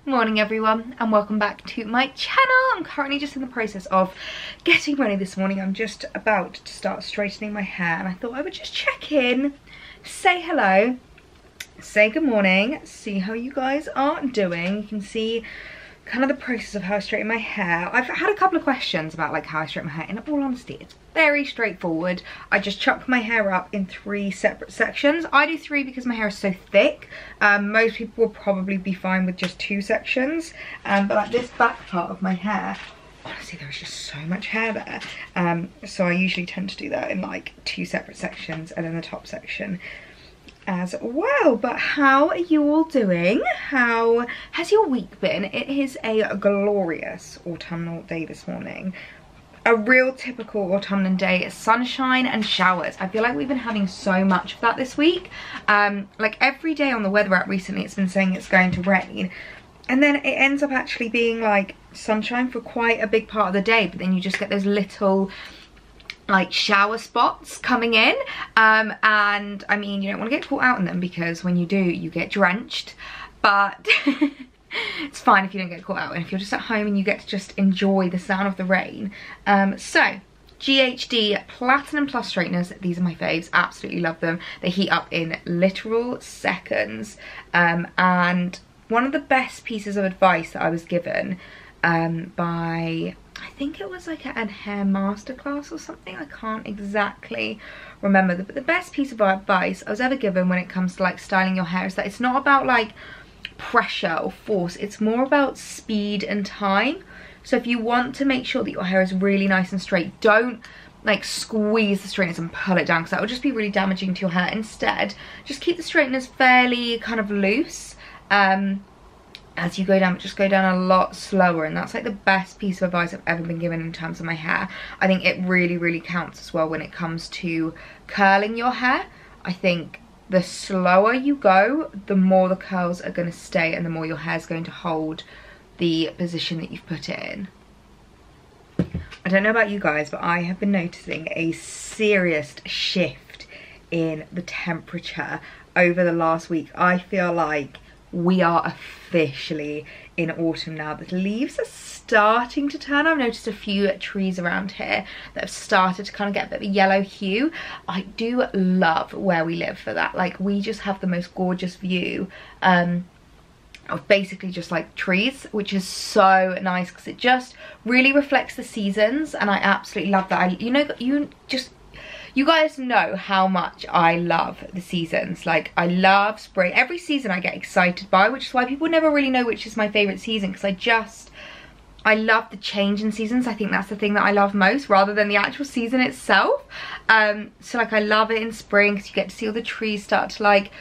Morning everyone, and welcome back to my channel. I'm currently just in the process of getting ready this morning. I'm just about to start straightening my hair and I thought I would just check in, say hello, say good morning, see how you guys are doing. You can see kind of the process of how I straighten my hair. I've had a couple of questions about like how I straighten my hair. In all honesty, it's very straightforward. I just chop my hair up in 3 separate sections. I do 3 because my hair is so thick. Most people will probably be fine with just 2 sections. But like this back part of my hair, honestly there is just so much hair there. So I usually tend to do that in like 2 separate sections and then the top section as well. But how are you all doing? How has your week been? It is a glorious autumnal day this morning. A real typical autumnal day, sunshine and showers. I feel like we've been having so much of that this week. Like every day on the weather app recently it's been saying it's going to rain, and then it ends up actually being like sunshine for quite a big part of the day, but then you just get those little like shower spots coming in, and I mean you don't want to get caught out in them because when you do you get drenched, but it's fine if you don't get caught out, and if you're just at home and you get to just enjoy the sound of the rain. So Ghd Platinum Plus straighteners, these are my faves, absolutely love them. They heat up in literal seconds, and one of the best pieces of advice that I was given by, I think it was like a hair masterclass or something, I can't exactly remember, but the best piece of advice I was ever given when it comes to like styling your hair is that it's not about like pressure or force, it's more about speed and time. So if you want to make sure that your hair is really nice and straight, don't like squeeze the straighteners and pull it down because that would just be really damaging to your hair. Instead, just keep the straighteners fairly kind of loose as you go down, but just go down a lot slower, and that's like the best piece of advice I've ever been given in terms of my hair. I think it really counts as well when it comes to curling your hair. I think the slower you go, the more the curls are going to stay and the more your hair is going to hold the position that you've put it in. I don't know about you guys, but I have been noticing a serious shift in the temperature over the last week. I feel like we are officially in autumn now. The leaves are starting to turn. I've noticed a few trees around here that have started to kind of get a bit of a yellow hue. I do love where we live for that. Like we just have the most gorgeous view of basically just like trees, which is so nice because it just really reflects the seasons, and I absolutely love that. You guys know how much I love the seasons. Like I love spring. Every season I get excited by, which is why people never really know which is my favourite season, because I love the change in seasons. I think that's the thing that I love most rather than the actual season itself. So like I love it in spring because you get to see all the trees start to like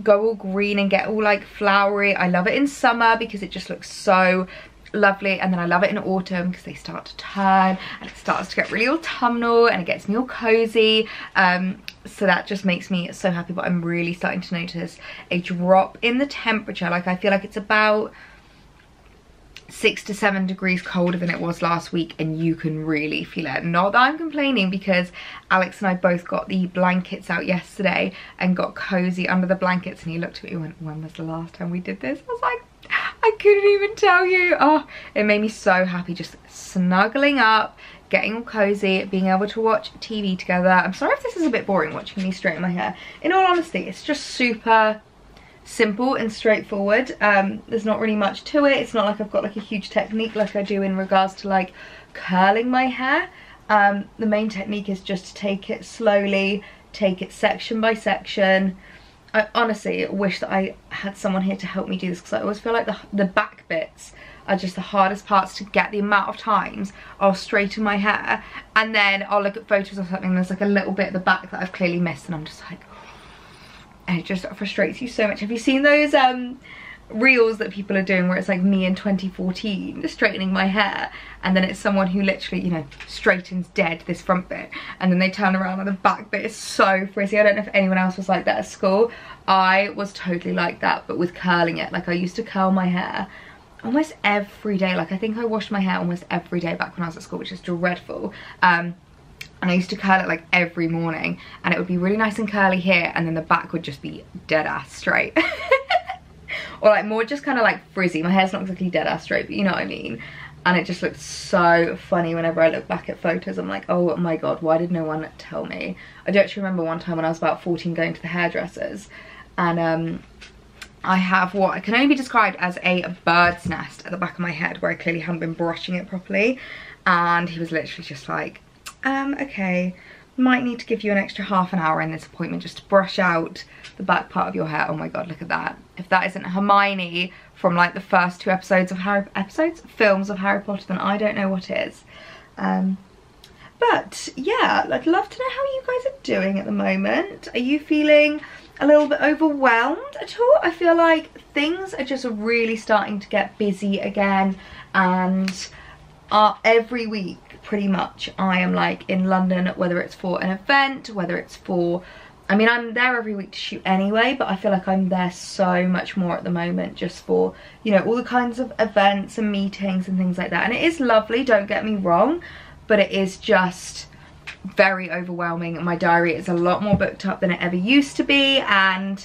go all green and get all like flowery. I love it in summer because it just looks so lovely, and then I love it in autumn because they start to turn and it starts to get really autumnal and it gets me all cozy. So that just makes me so happy. But I'm really starting to notice a drop in the temperature. Like I feel like it's about 6 to 7 degrees colder than it was last week, and you can really feel it. Not that I'm complaining, because Alex and I both got the blankets out yesterday and got cozy under the blankets, and he looked at me and went, when was the last time we did this? I was like, I couldn't even tell you. Oh, it made me so happy, just snuggling up, getting all cozy, being able to watch TV together. I'm sorry if this is a bit boring watching me straighten my hair. In all honesty, it's just super simple and straightforward. There's not really much to it. It's not like I've got like a huge technique like I do in regards to like curling my hair. The main technique is just to take it slowly, take it section by section. I honestly wish that I had someone here to help me do this, because I always feel like the back bits are just the hardest parts to get. The amount of times I'll straighten my hair and then I'll look at photos or something and there's like a little bit at the back that I've clearly missed, and I'm just like, and it just frustrates you so much. Have you seen those reels that people are doing where it's like me in 2014 straightening my hair, and then it's someone who literally, you know, straightens dead this front bit and then they turn around and the back bit is so frizzy? I don't know if anyone else was like that at school. I was totally like that, but with curling it. Like I used to curl my hair almost every day. Like I think I washed my hair almost every day back when I was at school, which is dreadful. And I used to curl it like every morning, and it would be really nice and curly here, and then the back would just be dead ass straight. or like more just kind of like frizzy. My hair's not exactly dead ass straight, but you know what I mean. And it just looks so funny whenever I look back at photos. I'm like, oh my god, why did no one tell me? I do actually remember one time when I was about 14 going to the hairdressers, and I have what can only be described as a bird's nest at the back of my head where I clearly hadn't been brushing it properly. And he was literally just like, okay, might need to give you an extra half an hour in this appointment just to brush out the back part of your hair. Oh my god, look at that. If that isn't Hermione from like the first 2 films of Harry Potter, then I don't know what is. But yeah, I'd love to know how you guys are doing at the moment. Are you feeling a little bit overwhelmed at all? I feel like things are just really starting to get busy again, and every week pretty much I am like in London, whether it's for an event, whether it's for, I mean, I'm there every week to shoot anyway, but I feel like I'm there so much more at the moment just for, you know, all the kinds of events and meetings and things like that. And it is lovely, don't get me wrong, but it is just very overwhelming. My diary is a lot more booked up than it ever used to be, and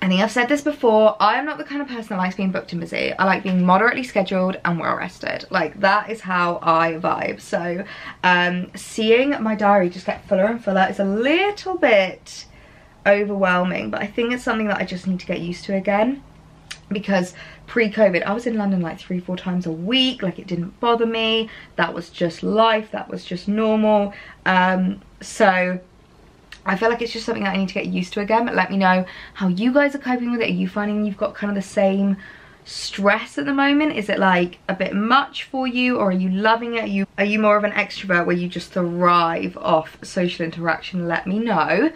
I think I've said this before, I am not the kind of person that likes being booked and busy. I like being moderately scheduled and well rested. Like, that is how I vibe. So seeing my diary just get fuller and fuller is a little bit overwhelming, but I think it's something that I just need to get used to again, because pre-COVID I was in London like 3-4 times a week. Like, it didn't bother me, that was just life, that was just normal. So I feel like it's just something that I need to get used to again. But let me know how you guys are coping with it. Are you finding you've got kind of the same stress at the moment? Is it like a bit much for you, or are you loving it? Are you more of an extrovert where you just thrive off social interaction? Let me know.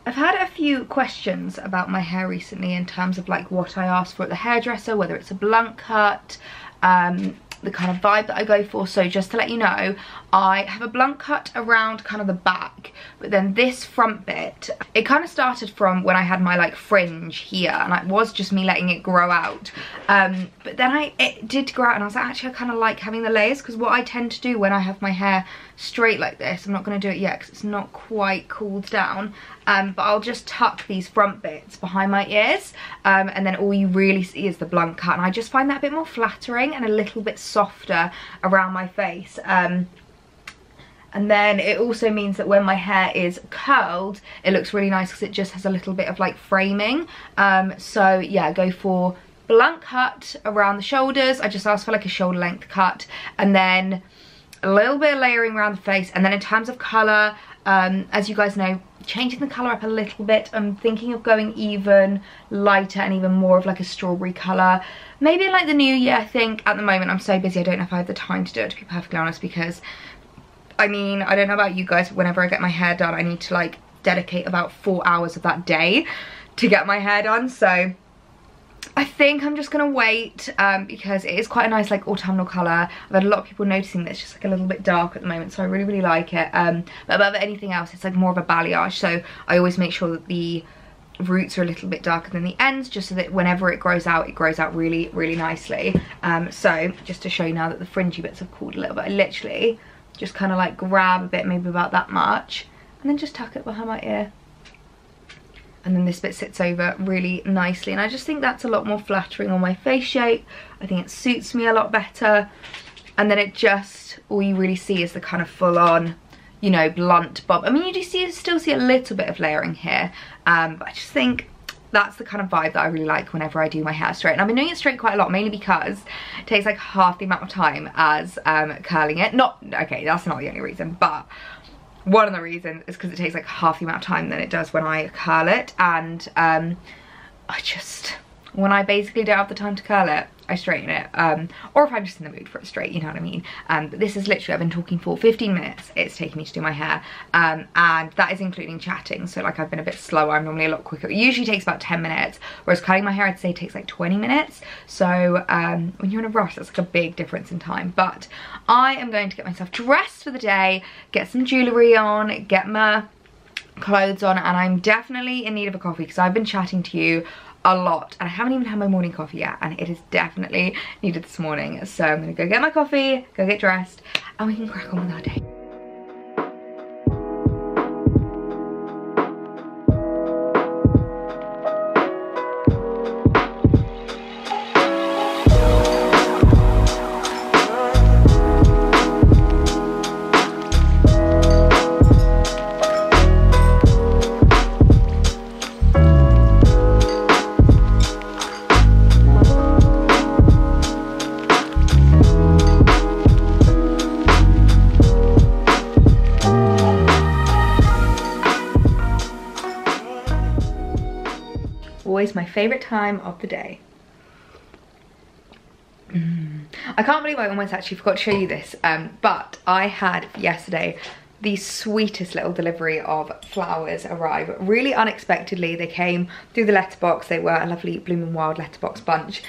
I've had a few questions about my hair recently in terms of like what I asked for at the hairdresser, whether it's a blunt cut, the kind of vibe that I go for. So just to let you know, I have a blunt cut around kind of the back, but then this front bit, it kind of started from when I had my like fringe here, and it was just me letting it grow out, but then it did grow out, and I was like, actually I kind of like having the layers, because what I tend to do when I have my hair straight like this, I'm not going to do it yet because it's not quite cooled down, but I'll just tuck these front bits behind my ears, and then all you really see is the blunt cut, and I just find that a bit more flattering and a little bit softer around my face. And then it also means that when my hair is curled, it looks really nice because it just has a little bit of like framing. So yeah, go for blunt cut around the shoulders. I just asked for like a shoulder length cut, and then a little bit of layering around the face. And then in terms of colour, as you guys know, changing the colour up a little bit. I'm thinking of going even lighter and even more of like a strawberry colour. Maybe in like the new year, I think. At the moment I'm so busy I don't know if I have the time to do it, to be perfectly honest, because I mean, I don't know about you guys, but whenever I get my hair done, I need to like dedicate about 4 hours of that day to get my hair done. So I think I'm just gonna wait, because it is quite a nice like autumnal colour. I've had a lot of people noticing that it's just like a little bit dark at the moment, so I really, really like it. But above anything else, it's like more of a balayage, so I always make sure that the roots are a little bit darker than the ends, just so that whenever it grows out really, really nicely. So just to show you now that the fringy bits have cooled a little bit, I literally just kind of like grab a bit, maybe about that much, and then just tuck it behind my ear. And then this bit sits over really nicely, and I just think that's a lot more flattering on my face shape. I think it suits me a lot better. And then it just, all you really see is the kind of full on, you know, blunt bob. I mean, you do still see a little bit of layering here, but I just think that's the kind of vibe that I really like whenever I do my hair straight. And I've been doing it straight quite a lot, mainly because it takes like half the amount of time as curling it. Okay, that's not the only reason, but one of the reasons is because it takes like half the amount of time than it does when I curl it. And I just, when I basically don't have the time to curl it, I straighten it, or if I'm just in the mood for it straight, you know what I mean. But this is literally, I've been talking for 15 minutes it's taken me to do my hair, and that is including chatting. So like, I've been a bit slower. I'm normally a lot quicker. It usually takes about 10 minutes, whereas cutting my hair I'd say takes like 20 minutes. So when you're in a rush, that's like a big difference in time. But I am going to get myself dressed for the day, get some jewellery on, get my clothes on, and I'm definitely in need of a coffee because I've been chatting to you a lot and I haven't even had my morning coffee yet, and it is definitely needed this morning. So I'm gonna go get my coffee, go get dressed, and we can crack on with our day. always my favourite time of the day. I can't believe I almost actually forgot to show you this, but I had yesterday the sweetest little delivery of flowers arrive really unexpectedly. They came through the letterbox. They were a lovely Blooming Wild letterbox bunch,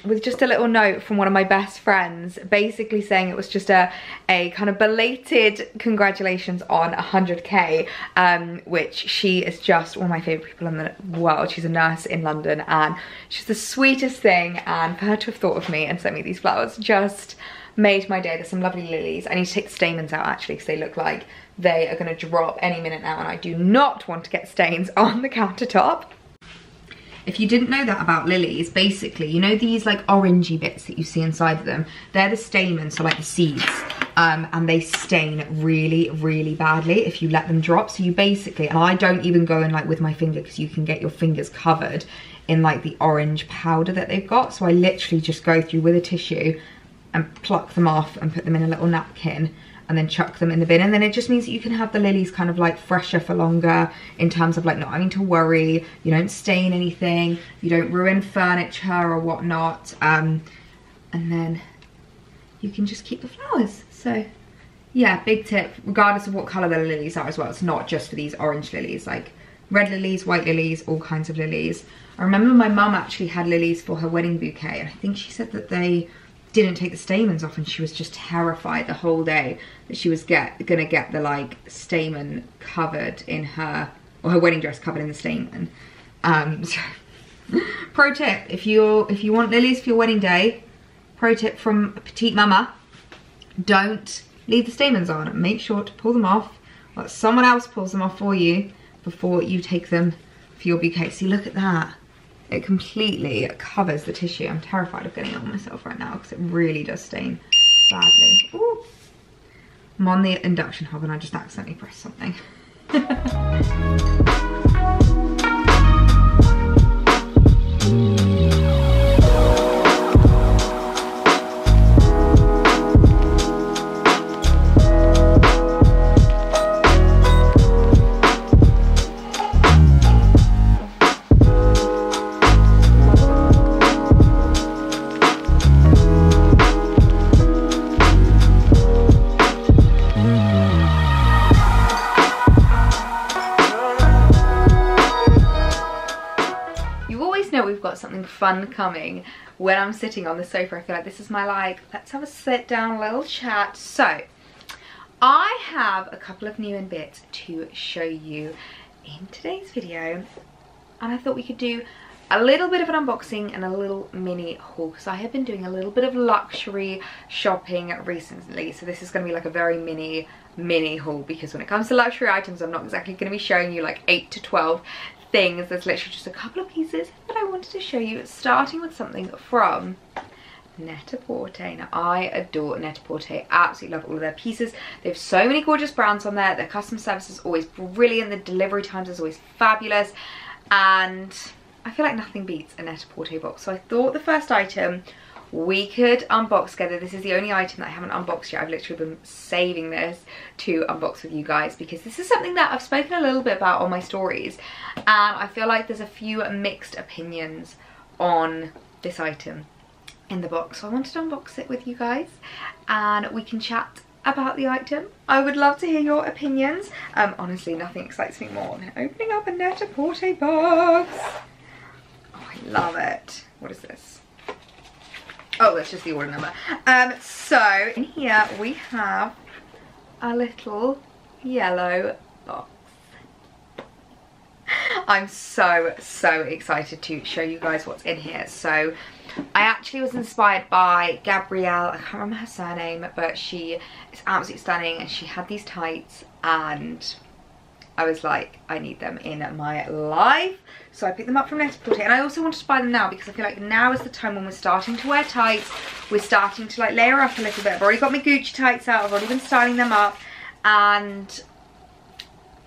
with just a little note from one of my best friends basically saying it was just a kind of belated congratulations on 100k, which she is just one of my favourite people in the world. She's a nurse in London and she's the sweetest thing, and for her to have thought of me and sent me these flowers just made my day. There's some lovely lilies. I need to take the stamens out actually because they look like they are going to drop any minute now, and I do not want to get stains on the countertop. If you didn't know that about lilies, basically, you know these like orangey bits that you see inside of them? They're the stamens, so like the seeds, and they stain really, really badly if you let them drop. So you basically, and I don't even go in like with my finger because you can get your fingers covered in like the orange powder that they've got. So I literally just go through with a tissue and pluck them off and put them in a little napkin and then chuck them in the bin, and then it just means that you can have the lilies kind of like fresher for longer in terms of like not having to worry. You don't stain anything, you don't ruin furniture or whatnot, and then you can just keep the flowers. So yeah, big tip, regardless of what colour the lilies are as well. It's not just for these orange lilies, like red lilies, white lilies, all kinds of lilies. I remember my mum actually had lilies for her wedding bouquet, and I think she said that they didn't take the stamens off and she was just terrified the whole day that she was gonna get the like stamen covered in her, or her wedding dress covered in the stamen. So pro tip, if you want lilies for your wedding day, pro tip from a petite mama, don't leave the stamens on. Make sure to pull them off, or someone else pulls them off for you before you take them for your bouquet. See, look at that. It completely covers the tissue. I'm terrified of getting it on myself right now because it really does stain badly. Ooh. I'm on the induction hob and I just accidentally pressed something. Something fun coming when I'm sitting on the sofa. I feel like this is my like, let's have a sit down little chat. So I have a couple of new bits to show you in today's video, and I thought we could do a little bit of an unboxing and a little mini haul because I have been doing a little bit of luxury shopping recently. So this is going to be like a very mini haul, because when it comes to luxury items, I'm not exactly going to be showing you like 8 to 12 things. There's literally just a couple of pieces that I wanted to show you, starting with something from Net-a-Porter. Now I adore Net-a-Porter, absolutely love all of their pieces. They have so many gorgeous brands on there. Their customer service is always brilliant, the delivery times is always fabulous, and I feel like nothing beats a Net-a-Porter box. So I thought the first item we could unbox together. This is the only item that I haven't unboxed yet. I've literally been saving this to unbox with you guys because this is something that I've spoken a little bit about on my stories, and I feel like there's a few mixed opinions on this item in the box. So I wanted to unbox it with you guys and we can chat about the item. I would love to hear your opinions. Honestly, nothing excites me more than opening up a Net-a-Porter box. Oh, I love it. What is this? Oh, that's just the order number. So in here we have a little yellow box. I'm so excited to show you guys what's in here. So I actually was inspired by Gabrielle, I can't remember her surname, but she is absolutely stunning, and she had these tights and I was like, I need them in my life. So I picked them up from Net-a-Porter, and I also wanted to buy them now because I feel like now is the time when we're starting to wear tights. We're starting to like layer up a little bit. I've already got my Gucci tights out, I've already been styling them up, and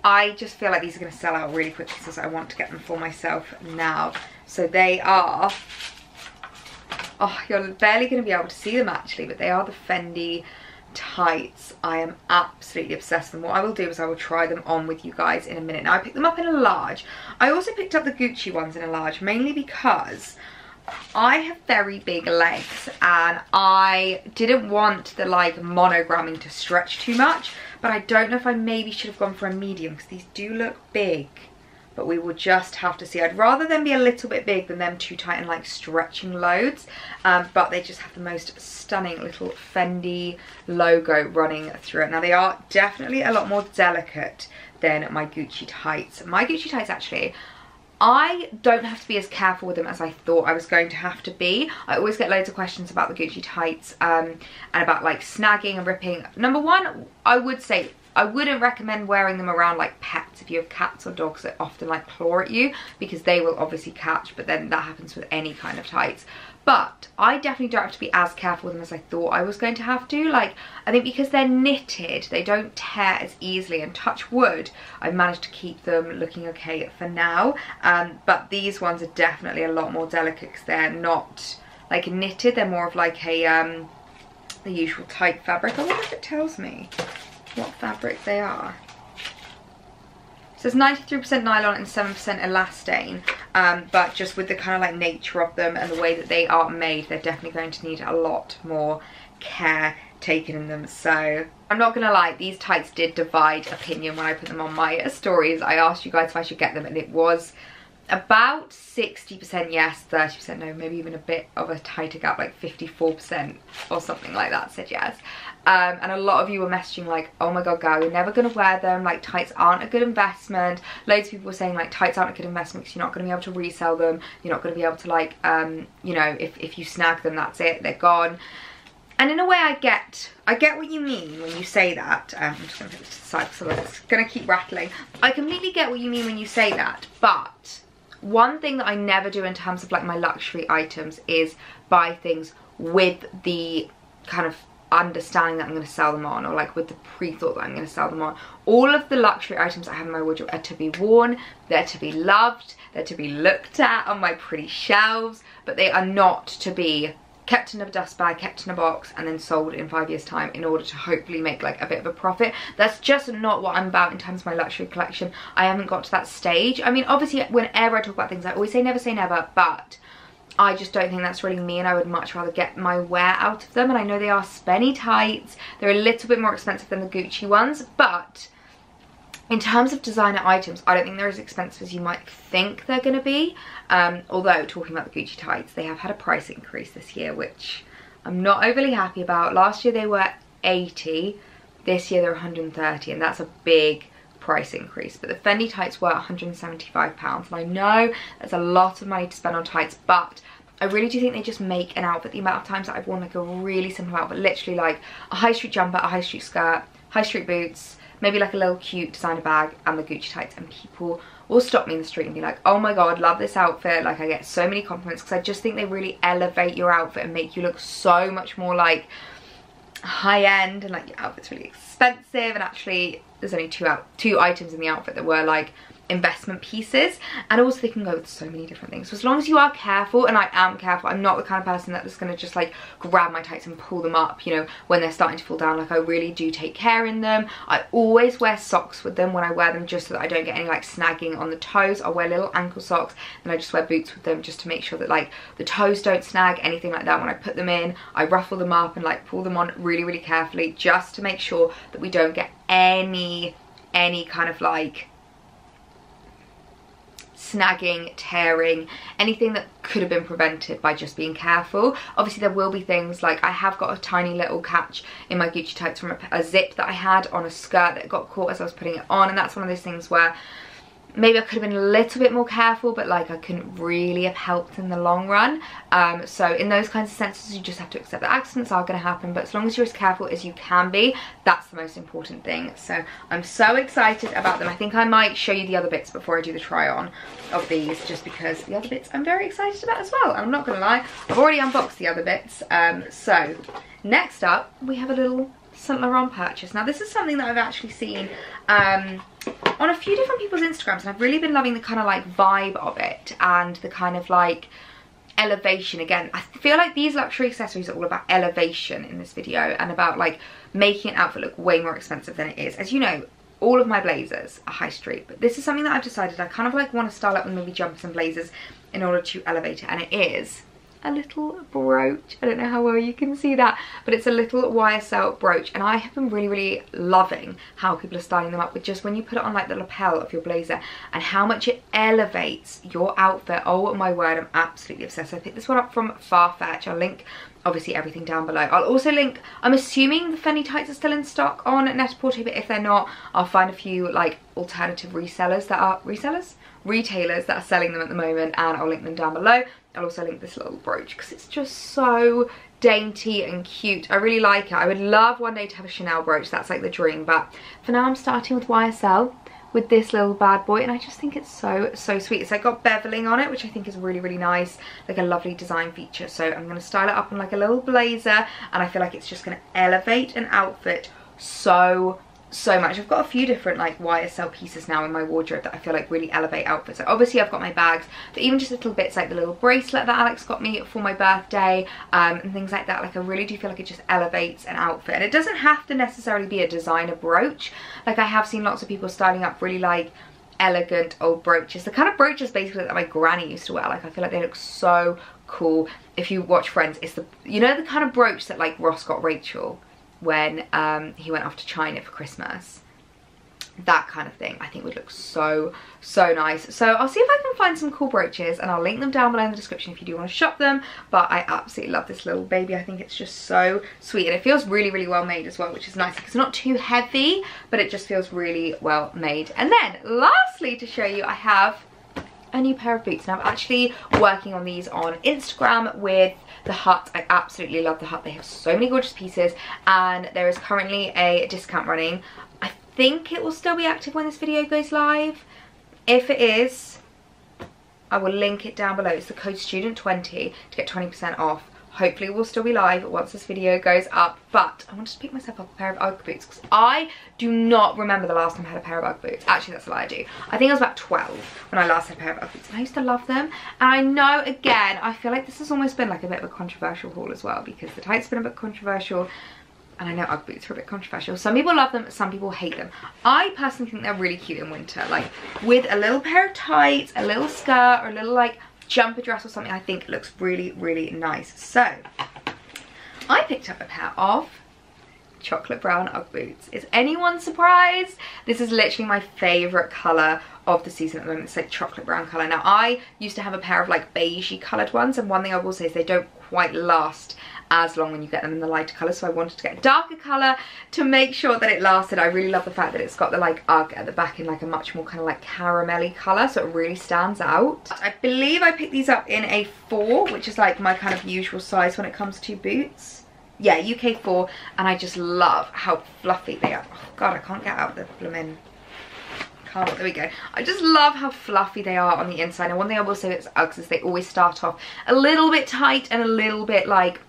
I just feel like these are going to sell out really quickly, so I want to get them for myself now. So they are, oh, you're barely going to be able to see them actually, but they are the Fendi tights. I am absolutely obsessed with them. What I will do is I will try them on with you guys in a minute. Now, I picked them up in a large. I also picked up the Gucci ones in a large, mainly because I have very big legs and I didn't want the like monogramming to stretch too much, but I don't know if I maybe should have gone for a medium because these do look big, but we will just have to see. I'd rather them be a little bit big than them too tight and like stretching loads, but they just have the most stunning little Fendi logo running through it. Now, they are definitely a lot more delicate than my Gucci tights. My Gucci tights, actually, I don't have to be as careful with them as I thought I was going to have to be. I always get loads of questions about the Gucci tights and about like snagging and ripping. Number one, I would say I wouldn't recommend wearing them around like pets. If you have cats or dogs that often like claw at you, because they will obviously catch, but then that happens with any kind of tights. But I definitely don't have to be as careful with them as I thought I was going to have to. Like, I think because they're knitted, they don't tear as easily, and touch wood, I've managed to keep them looking okay for now. But these ones are definitely a lot more delicate because they're not like knitted. They're more of like a the usual tight fabric. I wonder if it tells me what fabric they are. So it's 93% nylon and 7% elastane, but just with the kind of like nature of them and the way that they are made, they're definitely going to need a lot more care taken in them. So I'm not gonna lie, these tights did divide opinion when I put them on my stories. I asked you guys if I should get them, and it was about 60% yes, 30% no, maybe even a bit of a tighter gap, like 54% or something like that said yes. And a lot of you were messaging like, oh my god, girl, you're never going to wear them, like tights aren't a good investment. Loads of people were saying like tights aren't a good investment because you're not going to be able to resell them, you're not going to be able to like, you know, if you snag them, that's it, they're gone. And in a way I get what you mean when you say that. I'm just going to put this to the side so it's going to keep rattling. I completely get what you mean when you say that, but one thing that I never do in terms of like my luxury items is buy things with the kind of understanding that I'm going to sell them on, or like with the pre-thought that I'm going to sell them on. All of the luxury items I have in my wardrobe are to be worn, they're to be loved, they're to be looked at on my pretty shelves, but they are not to be kept in a dust bag, kept in a box, and then sold in 5 years time in order to hopefully make like a bit of a profit. That's just not what I'm about in terms of my luxury collection. I haven't got to that stage. I mean, obviously whenever I talk about things I always say never, but I just don't think that's really me, and I would much rather get my wear out of them. And I know they are spenny tights, they're a little bit more expensive than the Gucci ones, but in terms of designer items, I don't think they're as expensive as you might think they're going to be. Although, talking about the Gucci tights, they have had a price increase this year, which I'm not overly happy about. Last year they were 80, this year they're 130, and that's a big price increase. But the Fendi tights were £175, and I know that's a lot of money to spend on tights, but I really do think they just make an outfit. The amount of times that I've worn like a really simple outfit, literally like a high street jumper, a high street skirt, high street boots, maybe like a little cute designer bag, and the Gucci tights, and people will stop me in the street and be like, oh my god, love this outfit. Like, I get so many compliments because I just think they really elevate your outfit and make you look so much more like high end, and like your outfit's really expensive, and actually there's only two items in the outfit that were like investment pieces, and also they can go with so many different things. So as long as you are careful, and I am careful, I'm not the kind of person that's going to just like grab my tights and pull them up, you know, when they're starting to fall down. Like, I really do take care in them. I always wear socks with them when I wear them, just so that I don't get any like snagging on the toes. I'll wear little ankle socks, and I just wear boots with them just to make sure that like the toes don't snag, anything like that. When I put them in, I ruffle them up and like pull them on really carefully, just to make sure that we don't get any kind of like snagging, tearing, anything that could have been prevented by just being careful. Obviously there will be things like, I have got a tiny little catch in my Gucci tights from a zip that I had on a skirt that got caught as I was putting it on, and that's one of those things where maybe I could have been a little bit more careful, but like I couldn't really have helped in the long run. So in those kinds of senses, you just have to accept that accidents are going to happen, but as long as you're as careful as you can be, that's the most important thing. So I'm so excited about them. I think I might show you the other bits before I do the try on of these, just because the other bits I'm very excited about as well. I'm not going to lie, I've already unboxed the other bits. So next up, we have a little Saint Laurent purchase. Now this is something that I've actually seen on a few different people's Instagrams, and I've really been loving the kind of like vibe of it, and the kind of like elevation. Again, I feel like these luxury accessories are all about elevation in this video, and about like making an outfit look way more expensive than it is. As you know, all of my blazers are high street, but this is something that I've decided I kind of like want to style up with maybe jumpers and blazers in order to elevate it, and it is a little brooch. I don't know how well you can see that, but it's a little YSL brooch, and I have been really loving how people are styling them up with just when you put it on like the lapel of your blazer and how much it elevates your outfit. Oh my word, I'm absolutely obsessed. I picked this one up from Farfetch. I'll link obviously everything down below. I'll also link, I'm assuming the Fendi Tights are still in stock on Net-a-Porter, but if they're not, I'll find a few like alternative retailers that are selling them at the moment, and I'll link them down below. I'll also link this little brooch because it's just so dainty and cute. I really like it. I would love one day to have a Chanel brooch. That's like the dream, but for now I'm starting with YSL with this little bad boy, and I just think it's so sweet. It's like got beveling on it, which I think is really nice, like a lovely design feature. So I'm going to style it up in like a little blazer, and I feel like it's just going to elevate an outfit so much. I've got a few different like YSL pieces now in my wardrobe that I feel like really elevate outfits. So obviously I've got my bags, but even just little bits like the little bracelet that Alex got me for my birthday, and things like that. Like I really do feel like it just elevates an outfit, and it doesn't have to necessarily be a designer brooch. Like I have seen lots of people styling up really like elegant old brooches, the kind of brooches basically that my granny used to wear. Like I feel like they look so cool. If you watch Friends, it's the, you know, the kind of brooch that like Ross got Rachel when he went off to China for Christmas. That kind of thing I think would look so nice. So I'll see if I can find some cool brooches, and I'll link them down below in the description if you do want to shop them. But I absolutely love this little baby. I think it's just so sweet, and it feels really well made as well, which is nice. It's not too heavy, but it just feels really well made. And then lastly, to show you, I have a new pair of boots, and I'm actually working on these on Instagram with the Hut. I absolutely love the Hut. They have so many gorgeous pieces, and there is currently a discount running. I think it will still be active when this video goes live. If it is, I will link it down below. It's the code STUDENT20 to get 20% off. Hopefully we'll still be live once this video goes up, but I wanted to pick myself up a pair of Ugg boots because I do not remember the last time I had a pair of Ugg boots. Actually, that's a lie, I do. I think I was about 12 when I last had a pair of Ugg boots, and I used to love them. And I know, again, I feel like this has almost been like a bit of a controversial haul as well, because the tights have been a bit controversial, and I know Ugg boots are a bit controversial. Some people love them, some people hate them. I personally think they're really cute in winter, like with a little pair of tights, a little skirt, or a little like jumper dress or something. I think it looks really nice. So I picked up a pair of chocolate brown Ugg boots. Is anyone surprised? This is literally my favorite color of the season at the moment. It's like chocolate brown color. Now I used to have a pair of like beigey colored ones, and one thing I will say is they don't quite last as long when you get them in the lighter colour, so I wanted to get a darker colour to make sure that it lasted. I really love the fact that it's got the like Ugg at the back in like a much more kind of like caramelly colour, so it really stands out. I believe I picked these up in a 4, which is like my kind of usual size when it comes to boots. Yeah, UK 4, and I just love how fluffy they are. Oh god, I can't get out the blooming... there we go. I just love how fluffy they are on the inside. And one thing I will say with Uggs is they always start off a little bit tight and a little bit like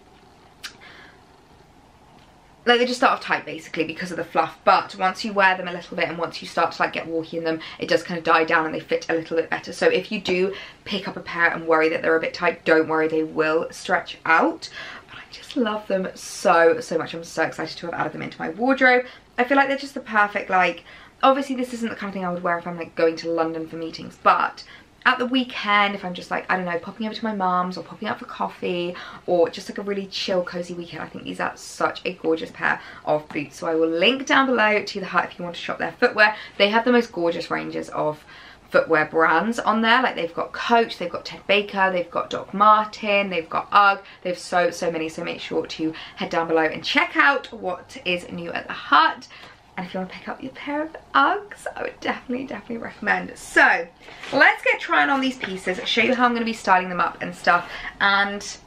they just start off tight basically because of the fluff, but once you wear them a little bit and once you start to like get walky in them, it does kind of die down and they fit a little bit better. So if you do pick up a pair and worry that they're a bit tight, don't worry, they will stretch out. But I just love them so much. I'm so excited to have added them into my wardrobe. I feel like they're just the perfect, like, obviously this isn't the kind of thing I would wear if I'm like going to London for meetings, but at the weekend, if I'm just like, I don't know, popping over to my mum's or popping out for coffee or just like a really chill, cozy weekend, I think these are such a gorgeous pair of boots. So I will link down below to the Hut if you want to shop their footwear. They have the most gorgeous ranges of footwear brands on there. Like they've got Coach, they've got Ted Baker, they've got Doc Martin, they've got Ugg. They have so many, so make sure to head down below and check out what is new at the Hut. And if you want to pick up your pair of Uggs, I would definitely recommend. So let's get trying on these pieces, show you how I'm going to be styling them up and stuff, and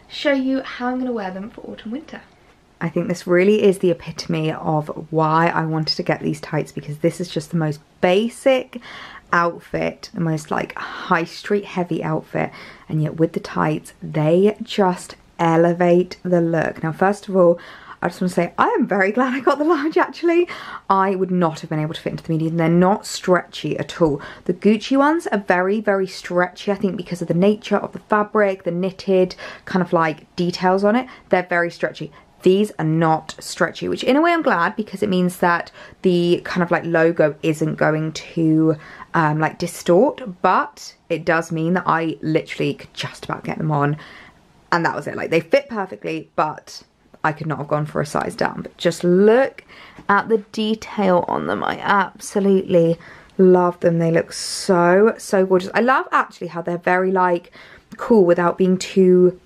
show you how I'm going to wear them for autumn winter. I think this really is the epitome of why I wanted to get these tights, because this is just the most basic outfit, the most like high street heavy outfit, and yet with the tights they just elevate the look. Now first of all, I just want to say I am very glad I got the large actually. I would not have been able to fit into the medium. They're not stretchy at all. The Gucci ones are very, very stretchy, I think because of the nature of the fabric, the knitted kind of like details on it. They're very stretchy. These are not stretchy, which in a way I'm glad, because it means that the kind of like logo isn't going to like distort, but it does mean that I literally could just about get them on, and that was it. Like, they fit perfectly, but I could not have gone for a size down. But just look at the detail on them. I absolutely love them. They look so, so gorgeous. I love actually how they're very like cool without being too,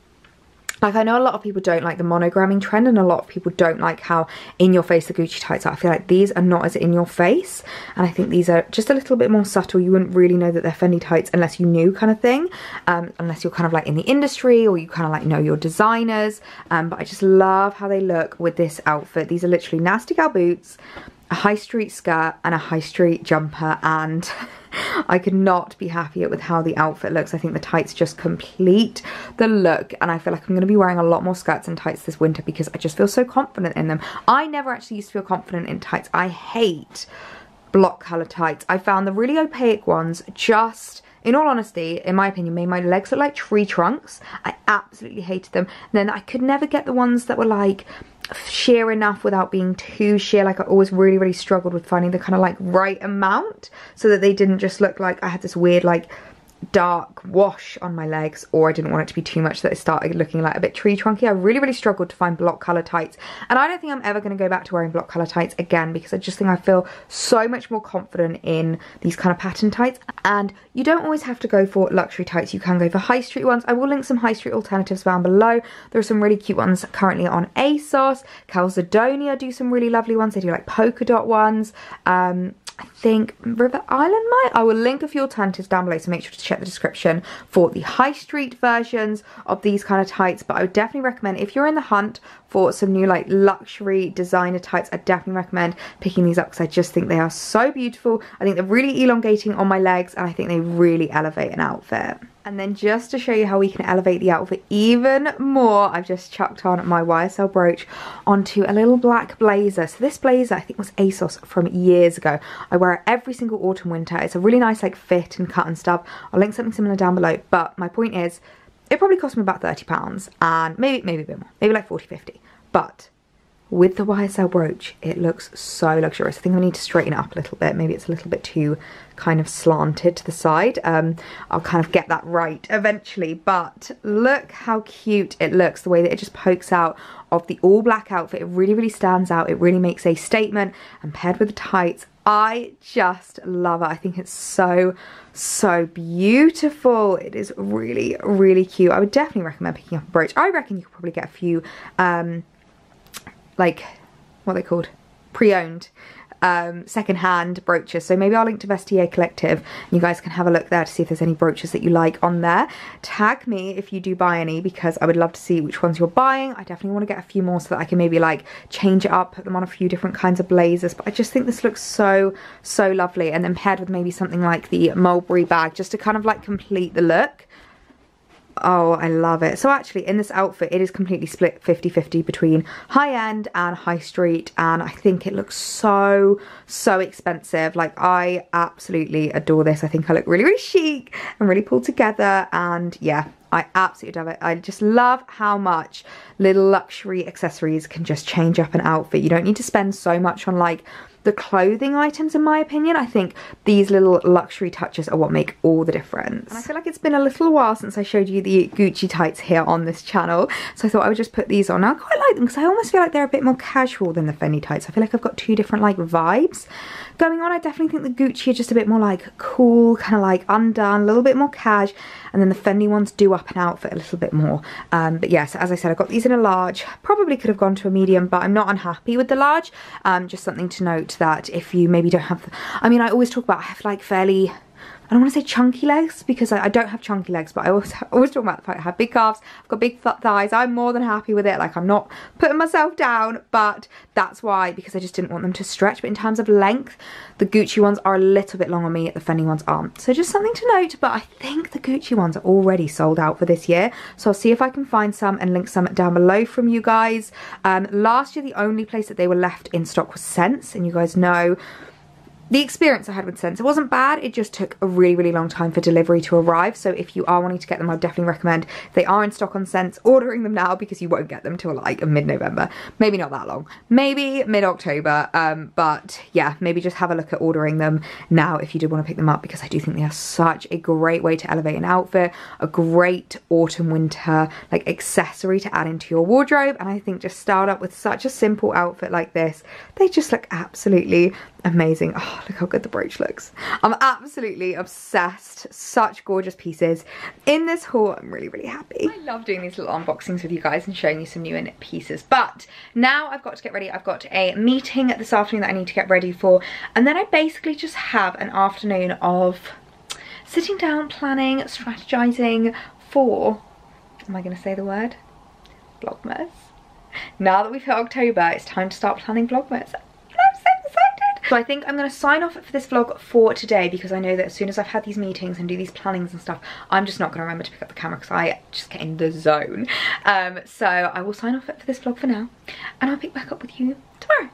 like, I know a lot of people don't like the monogramming trend, and a lot of people don't like how in your face the Gucci tights are. I feel like these are not as in your face, and I think these are just a little bit more subtle. You wouldn't really know that they're Fendi tights unless you knew, kind of thing, unless you're kind of like in the industry or you kind of like know your designers. But I just love how they look with this outfit. These are literally nasty gal boots, a high street skirt and a high street jumper, and I could not be happier with how the outfit looks. I think the tights just complete the look, and I feel like I'm going to be wearing a lot more skirts and tights this winter because I just feel so confident in them. I never actually used to feel confident in tights. I hate block colour tights. I found the really opaque ones just, in all honesty, in my opinion, made my legs look like tree trunks. I absolutely hated them. And then I could never get the ones that were like sheer enough without being too sheer. Like, I always really, really struggled with finding the kind of like right amount so that they didn't just look like I had this weird like dark wash on my legs, or I didn't want it to be too much that it started looking like a bit tree trunky. I really, really struggled to find block colour tights, and I don't think I'm ever going to go back to wearing block colour tights again, because I just think I feel so much more confident in these kind of pattern tights. And you don't always have to go for luxury tights, you can go for high street ones. I will link some high street alternatives down below. There are some really cute ones currently on ASOS. Calzedonia do some really lovely ones. They do like polka dot ones. I think River Island might. I will link a few alternatives down below, so make sure to check the description for the high street versions of these kind of tights. But I would definitely recommend, if you're in the hunt for some new like luxury designer tights, I definitely recommend picking these up because I just think they are so beautiful. I think they're really elongating on my legs, and I think they really elevate an outfit. And then just to show you how we can elevate the outfit even more, I've just chucked on my Ysl Brooch onto a little black blazer. So this blazer I think was ASOS from years ago. I wear it every single autumn winter. It's a really nice like fit and cut and stuff. I'll link something similar down below. But my point is, it probably cost me about £30, and maybe a bit more, maybe like 40-50. But with the Ysl Brooch, it looks so luxurious. I think I need to straighten it up a little bit. Maybe it's a little bit too kind of slanted to the side. I'll kind of get that right eventually. But look how cute it looks. The way that it just pokes out of the all black outfit. It really, really stands out. It really makes a statement. And paired with the tights, I just love it. I think it's so, so beautiful. It is really, really cute. I would definitely recommend picking up a brooch. I reckon you could probably get a few like, what are they called, pre-owned second-hand brooches. So maybe I'll link to Vestiaire Collective, and you guys can have a look there to see if there's any brooches that you like on there. Tag me if you do buy any, because I would love to see which ones you're buying. I definitely want to get a few more so that I can maybe like change it up, put them on a few different kinds of blazers. But I just think this looks so, so lovely. And then paired with maybe something like the mulberry bag, just to kind of like complete the look. Oh, I love it. So actually in this outfit, it is completely split 50-50 between high-end and high street, and I think it looks so, so expensive. Like, I absolutely adore this. I think I look really, really chic and really pulled together, and yeah, I absolutely love it. I just love how much little luxury accessories can just change up an outfit. You don't need to spend so much on like the clothing items, in my opinion. I think these little luxury touches are what make all the difference. And I feel like it's been a little while since I showed you the Gucci tights here on this channel, so I thought I would just put these on. Now, I quite like them because I almost feel like they're a bit more casual than the Fendi tights. I feel like I've got two different like vibes going on. I definitely think the Gucci are just a bit more like cool, kind of like undone, a little bit more cash, and then the Fendi ones do up an outfit a little bit more. But yeah, so as I said, I got these in a large. Probably could have gone to a medium, but I'm not unhappy with the large. Just something to note that if you maybe don't have, I mean, I always talk about I have like fairly I don't want to say chunky legs because I don't have chunky legs, but I always talk about the fact I have big calves, I've got big thighs. I'm more than happy with it. Like, I'm not putting myself down, but that's why, because I just didn't want them to stretch. But in terms of length, the Gucci ones are a little bit long on me, the Fendi ones aren't. So just something to note, but I think the Gucci ones are already sold out for this year. So I'll see if I can find some and link some down below from you guys. Last year, the only place that they were left in stock was Sense, and you guys know the experience I had with Sense. It wasn't bad, it just took a really, really long time for delivery to arrive. So if you are wanting to get them, I'd definitely recommend, if they are in stock on Sense, ordering them now, because you won't get them till like mid-November. Maybe not that long, maybe mid-October, but yeah, maybe just have a look at ordering them now if you do want to pick them up, because I do think they are such a great way to elevate an outfit, a great autumn winter like accessory to add into your wardrobe. And I think just styled up with such a simple outfit like this, they just look absolutely amazing. Oh, look how good the brooch looks. I'm absolutely obsessed. Such gorgeous pieces in this haul. I'm really, really happy. I love doing these little unboxings with you guys and showing you some new in pieces. But now I've got to get ready. I've got a meeting this afternoon that I need to get ready for. And then I basically just have an afternoon of sitting down, planning, strategizing for, am I going to say the word? Vlogmas. Now that we've hit October, it's time to start planning Vlogmas. So I think I'm going to sign off for this vlog for today, because I know that as soon as I've had these meetings and do these plannings and stuff, I'm just not going to remember to pick up the camera because I just get in the zone. So I will sign off for this vlog for now, and I'll pick back up with you tomorrow.